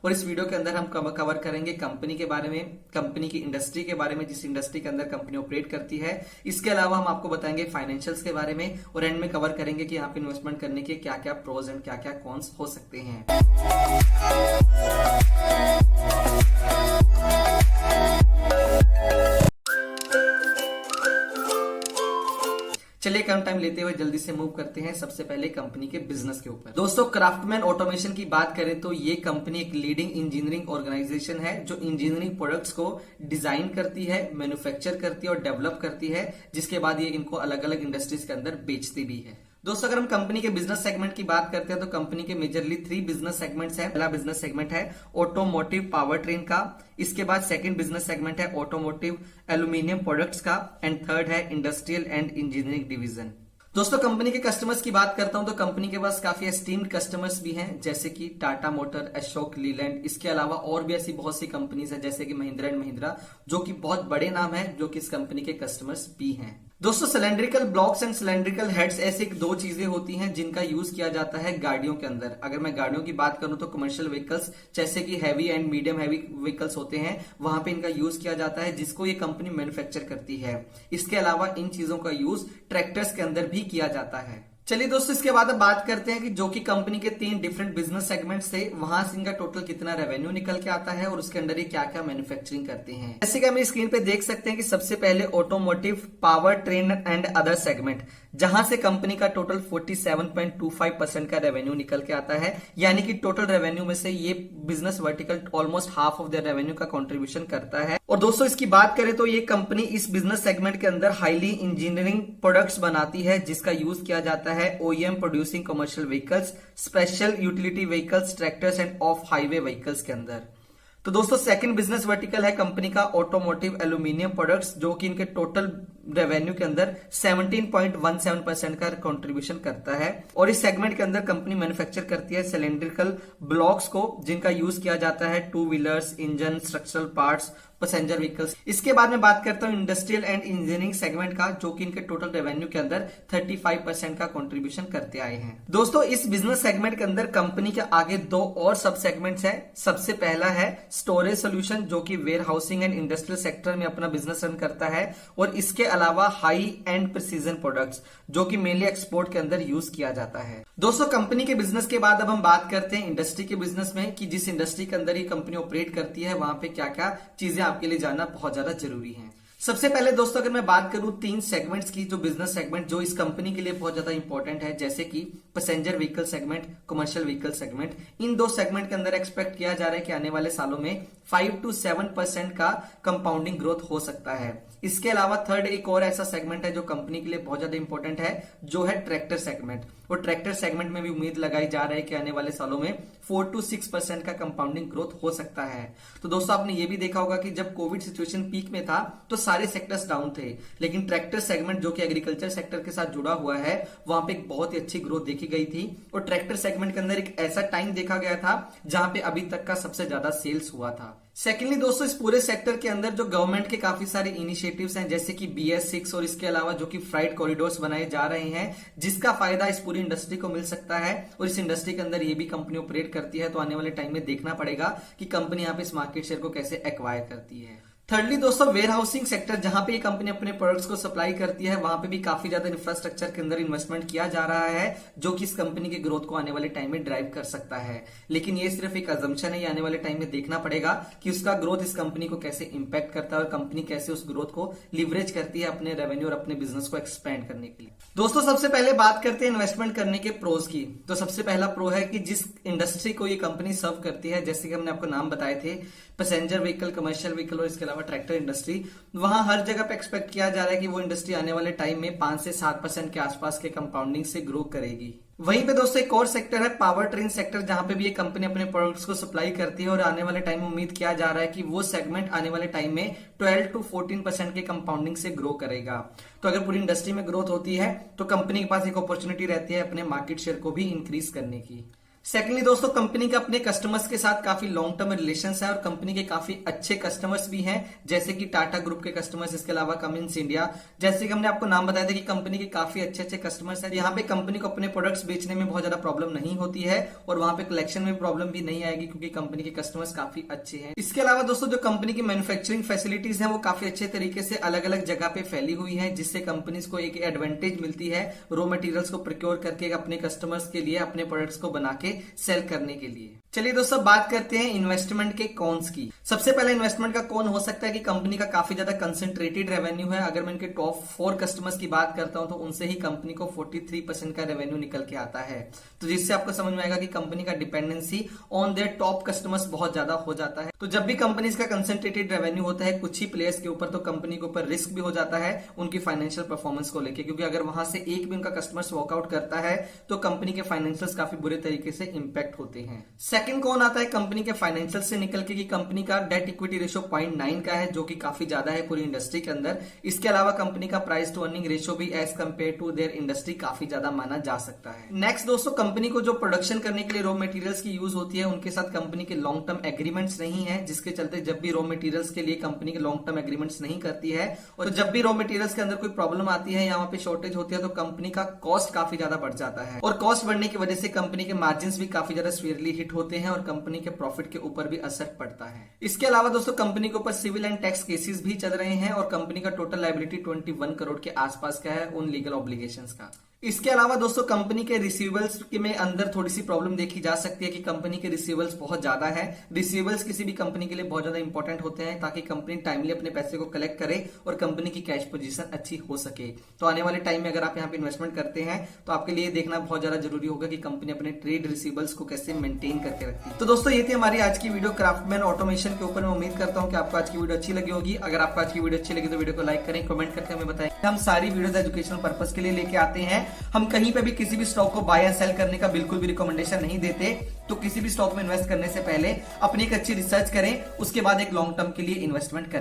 और इस वीडियो के अंदर हम कवर करेंगे कंपनी के बारे में, कंपनी की इंडस्ट्री के बारे में, जिस इंडस्ट्री के अंदर कंपनी ऑपरेट करती है। इसके अलावा हम आपको बताएंगे फाइनेंशियल्स के बारे में और एंड में कवर करेंगे कि यहाँ पे इन्वेस्टमेंट करने के क्या क्या प्रोज एंड क्या क्या कॉन्स हो सकते हैं। चलिए कम टाइम लेते हुए जल्दी से मूव करते हैं सबसे पहले कंपनी के बिजनेस के ऊपर। दोस्तों, क्राफ्टमैन ऑटोमेशन की बात करें तो ये कंपनी एक लीडिंग इंजीनियरिंग ऑर्गेनाइजेशन है जो इंजीनियरिंग प्रोडक्ट्स को डिजाइन करती है, मैन्युफैक्चर करती है और डेवलप करती है, जिसके बाद ये इनको अलग अलग इंडस्ट्रीज के अंदर बेचती भी है। दोस्तों, अगर हम कंपनी के बिजनेस सेगमेंट की बात करते हैं तो कंपनी के मेजरली 3 बिजनेस सेगमेंट्स हैं। पहला बिजनेस सेगमेंट है ऑटोमोटिव पावर ट्रेन का, इसके बाद सेकंड बिजनेस सेगमेंट है ऑटोमोटिव एल्यूमिनियम प्रोडक्ट्स का एंड थर्ड है इंडस्ट्रियल एंड इंजीनियरिंग डिवीजन। दोस्तों, कंपनी के कस्टमर्स की बात करता हूं तो कंपनी के पास काफी एस्टीम्ड कस्टमर्स भी हैं, जैसे कि टाटा मोटर, अशोक लीलैंड। इसके अलावा और भी ऐसी बहुत सी कंपनीज हैं जैसे कि महिंद्रा एंड महिंद्रा, जो कि बहुत बड़े नाम हैं, जो कि इस कंपनी के कस्टमर्स भी हैं। दोस्तों, cylindrical blocks and cylindrical heads ऐसी 2 चीजें होती हैं जिनका यूज किया जाता है गाड़ियों के अंदर। अगर मैं गाड़ियों की बात करूं तो कमर्शियल व्हीकल्स जैसे कि heavy and medium heavy vehicles होते हैं, वहां पे इनका यूज किया जाता है, जिसको ये कंपनी मैन्युफैक्चर करती है। इसके अलावा इन चीजों का यूज ट्रैक्टर्स के अंदर भी किया जाता है। चलिए दोस्तों, इसके बाद अब बात करते हैं कि जो कि कंपनी के 3 डिफरेंट बिजनेस सेगमेंट्स थे, वहां से इनका टोटल कितना रेवेन्यू निकल के आता है और उसके अंदर ये क्या क्या मैन्युफैक्चरिंग करते हैं। जैसे कि हम स्क्रीन पे देख सकते हैं कि सबसे पहले automotive power train and other segment, जहां से कंपनी का टोटल 47.25% का रेवेन्यू निकल के आता है, यानी कि टोटल रेवेन्यू में से ये business vertical almost half of the revenue का कंट्रीब्यूशन करता है। और दोस्तों, इसकी बात करें तो ये कंपनी इस बिजनेस सेगमेंट के अंदर हाईली इंजीनियरिंग प्रोडक्ट्स बनाती है, जिसका यूज किया जाता है OEM producing commercial vehicles, special utility vehicles, tractors end of highway vehicles के अंदर। तो दोस्तों, सेकंड बिजनेस वर्टिकल है कंपनी का ऑटोमोटिव एल्यूमिनियम प्रोडक्ट्स, जो कि इनके टोटल रेवेन्यू के अंदर 17.17% का कंट्रीब्यूशन करता है। और इस सेगमेंट के अंदर कंपनी मैन्युफैक्चर करती है सिलेंड्रिकल ब्लॉक्स को, जिनका यूज किया जाता है 2 wheelers, engine, structural parts, passenger vehicles. इसके बाद में बात करता हूं इंडस्ट्रियल एंड इंजीनियरिंग सेगमेंट का, जो कि इनके टोटल रेवेन्यू के अंदर 35% का कंट्रीब्यूशन करते आए हैं। दोस्तों, इस बिजनेस सेगमेंट के अंदर कंपनी के आगे 2 और सब सेगमेंट्स हैं। सबसे पहला है स्टोरेज सोल्यूशन, जो कि warehousing and industrial sector में अपना बिजनेस रन करता है, और इसके अलावा हाई एंड प्रिसीजन प्रोडक्ट्स, जो कि मेनली एक्सपोर्ट के अंदर यूज किया जाता है। दोस्तों, कंपनी के बिजनेस के बाद अब हम बात करते हैं इंडस्ट्री के बिजनेस में, कि जिस इंडस्ट्री के अंदर ये कंपनी ऑपरेट करती है वहां पे क्या क्या चीजें आपके लिए जानना बहुत ज्यादा जरूरी है। सबसे पहले दोस्तों, अगर मैं बात करूं 3 सेगमेंट्स की, जो बिजनेस सेगमेंट जो इस कंपनी के लिए बहुत ज्यादा इंपॉर्टेंट है, जैसे कि passenger vehicle segment, commercial vehicle segment. In 2 segment के अंदर एक्सपेक्ट किया जा रहा है कि आने वाले सालों में 5 to 7% का कंपाउंडिंग ग्रोथ हो सकता है। इसके अलावा थर्ड एक और ऐसा सेगमेंट है जो कंपनी के लिए बहुत ज्यादा इंपॉर्टेंट है, जो है ट्रैक्टर सेगमेंट। और ट्रैक्टर सेगमेंट में भी उम्मीद लगाई जा रहा है कि आने वाले सालों में 4 to 6% का कंपाउंडिंग ग्रोथ हो सकता है। तो दोस्तों, आपने ये भी देखा होगा कि जब कोविड सिचुएशन पीक में था तो सारे सेक्टर्स डाउन थे, लेकिन ट्रैक्टर सेगमेंट जो कि एग्रीकल्चर सेक्टर के साथ जुड़ा हुआ है, वहां पे एक बहुत ही अच्छी ग्रोथ देखी गई थी। और ट्रैक्टर सेगमेंट के अंदर एक ऐसा टाइम देखा गया था जहां पे अभी तक का सबसे ज्यादा सेल्स हुआ था। सेकेंडली दोस्तों, इस पूरे सेक्टर के अंदर जो गवर्नमेंट के काफी सारे इनिशिएटिव्स हैं, जैसे कि BS6 और इसके अलावा जो कि फ्राइट कॉरिडोर्स बनाए जा रहे हैं, जिसका फायदा इस पूरी इंडस्ट्री को मिल सकता है। और इस इंडस्ट्री के अंदर ये भी कंपनी ऑपरेट करती है, तो आने वाले टाइम में देखना पड़ेगा कि कंपनी यहाँ पे इस मार्केट शेयर को कैसे एक्वायर करती है। थर्डली दोस्तों, वेयर हाउसिंग सेक्टर, जहां पे ये कंपनी अपने प्रोडक्ट्स को सप्लाई करती है, वहां पे भी काफी ज्यादा इंफ्रास्ट्रक्चर के अंदर इन्वेस्टमेंट किया जा रहा है, जो कि इस कंपनी की ग्रोथ को आने वाले टाइम में ड्राइव कर सकता है। लेकिन ये सिर्फ एक अजम्पशन है, ये आने वाले टाइम में देखना पड़ेगा कि उसका ग्रोथ इस कंपनी को कैसे इंपैक्ट करता है और कंपनी कैसे उस ग्रोथ को लिवरेज करती है अपने रेवेन्यू और अपने बिजनेस को एक्सपेंड करने के लिए। दोस्तों, सबसे पहले बात करते हैं इन्वेस्टमेंट करने के प्रोज की। तो सबसे पहला प्रो है कि जिस इंडस्ट्री को ये कंपनी सर्व करती है, जैसे कि हमने आपको नाम बताए थे, पैसेंजर व्हीकल, कमर्शियल व्हीकल और इसके अलावा ट्रैक्टर इंडस्ट्री, वहां हर जगह पे एक्सपेक्ट किया जा रहा है कि वो इंडस्ट्री आने वाले टाइम में 5 से 7% के आसपास के कंपाउंडिंग से ग्रो करेगी। वहीं पे दोस्तों, एक और सेक्टर है पावर ट्रेन सेक्टर, जहां पे भी ये कंपनी अपने प्रोडक्ट्स को सप्लाई करती है, और आने वाले टाइम में उम्मीद किया जा रहा है कि वो सेगमेंट आने वाले टाइम में 12 to 14% के कंपाउंडिंग से ग्रो करेगा। तो अगर पूरी इंडस्ट्री में ग्रोथ होती है तो कंपनी के पास एक अपॉर्चुनिटी रहती है अपने मार्केट शेयर को भी इंक्रीज करने की। सेकेंडली दोस्तों, कंपनी के अपने कस्टमर्स के साथ काफी लॉन्ग टर्म रिलेशन है और कंपनी के काफी अच्छे कस्टमर्स भी हैं, जैसे कि टाटा ग्रुप के कस्टमर्स, इसके अलावा कमिंस इंडिया, जैसे कि हमने आपको नाम बताया था कि कंपनी के काफी अच्छे अच्छे कस्टमर्स हैं। यहाँ पे कंपनी को अपने प्रोडक्ट्स बेचने में बहुत ज्यादा प्रॉब्लम नहीं होती है और वहां पे कलेक्शन में प्रॉब्लम भी नहीं आएगी, क्योंकि कंपनी के कस्टमर्स काफी अच्छे हैं। इसके अलावा दोस्तों, जो कंपनी की मैन्युफैक्चरिंग फैसिलिटीज है वो काफी अच्छे तरीके से अलग अलग जगह पे फैली हुई है, जिससे कंपनीज को एक एडवांटेज मिलती है रॉ मटेरियल्स को प्रोक्योर करके अपने कस्टमर्स के लिए अपने प्रोडक्ट्स को बना के सेल करने के लिए। चलिए दोस्तों, बात करते हैं इन्वेस्टमेंट के कॉन्स की। सबसे पहले इन्वेस्टमेंट का कौन हो सकता है कि कंपनी का काफी ज्यादा कंसंट्रेटेड रेवेन्यू है। अगर मैं इनके टॉप 4 कस्टमर्स की बात करता हूं तो उनसे ही कंपनी को 43% का रेवेन्यू निकल के आता है, तो जिससे आपको समझ में आएगा कि कंपनी का dependency on their top customers बहुत ज्यादा हो जाता है। तो जब भी कंपनी का कंसंट्रेटेड रेवेन्यू होता है कुछ ही प्लेयर्स के ऊपर, तो कंपनी के ऊपर रिस्क भी हो जाता है उनकी फाइनेंशियल परफॉर्मेंस को लेकर, क्योंकि अगर वहां से एक भी उनका कस्टमर्स वॉकआउट करता है तो कंपनी के फाइनेंशियल्स काफी बुरे तरीके से इंपैक्ट होते हैं। सेकंड कौन आता है कंपनी के फाइनेंशियल से निकल के कि कंपनी का डेट इक्विटी रेशियो 0.9 का है, जो कि काफी ज्यादा है पूरी इंडस्ट्री के अंदर। इसके अलावा कंपनी का प्राइस टू अर्निंग रेशियो भी as compare to their industry काफी ज्यादा माना जा सकता है। नेक्स्ट दोस्तों, कंपनी को जो प्रोडक्शन करने के लिए रॉ मटेरियल्स की यूज होती है उनके साथ कंपनी के लॉन्ग टर्म एग्रीमेंट्स नहीं है, जिसके चलते जब भी रॉ मटेरियल्स के लिए कंपनी के लॉन्ग टर्म एग्रीमेंट्स नहीं करती है और जब भी रॉ मटेरियल्स के अंदर कोई प्रॉब्लम आती है, यहाँ पे शॉर्टेज होती है, तो कंपनी का कॉस्ट काफी ज्यादा बढ़ जाता है और कॉस्ट बढ़ने की वजह से कंपनी के मार्जिन भी काफी ज्यादा सीवियरली हिट होते हैं और कंपनी के प्रॉफिट के ऊपर भी असर पड़ता है। इसके अलावा दोस्तों, कंपनी के ऊपर सिविल एंड टैक्स केसेस भी चल रहे हैं और कंपनी का टोटल लायबिलिटी 21 करोड़ के आसपास का है उन लीगल ऑब्लिगेशंस का। इसके अलावा दोस्तों, कंपनी के रिसीवेबल्स में अंदर थोड़ी सी प्रॉब्लम देखी जा सकती है कि कंपनी के रिसीवेबल्स बहुत ज्यादा है। रिसीवेबल्स किसी भी कंपनी के लिए बहुत ज्यादा इंपॉर्टेंट होते हैं ताकि कंपनी टाइमली अपने पैसे को कलेक्ट करे और कंपनी की कैश पोजीशन अच्छी हो सके। तो आने वाले टाइम में अगर आप यहाँ पे इन्वेस्टमेंट करते हैं तो आपके लिए देखना बहुत ज्यादा जरूरी होगा कि कंपनी अपने ट्रेड रिसीवेबल्स को कैसे मेंटेन करके रखती है। तो दोस्तों, ये थी हमारी आज की वीडियो क्राफ्टमैन ऑटोमेशन के ऊपर। मैं उम्मीद करता हूँ कि आपको आज की वीडियो अच्छी लगी होगी। अगर आपको आज की वीडियो अच्छी लगी तो वीडियो को लाइक करें, कमेंट करके हमें बताएं। हम सारी वीडियोस एजुकेशनल पर्पस के लिए लेके आते हैं। हम कहीं पे भी किसी भी स्टॉक को बाय एंड सेल करने का बिल्कुल भी रिकमेंडेशन नहीं देते। तो किसी भी स्टॉक में इन्वेस्ट करने से पहले अपनी एक अच्छी रिसर्च करें, उसके बाद एक लॉन्ग टर्म के लिए इन्वेस्टमेंट करें।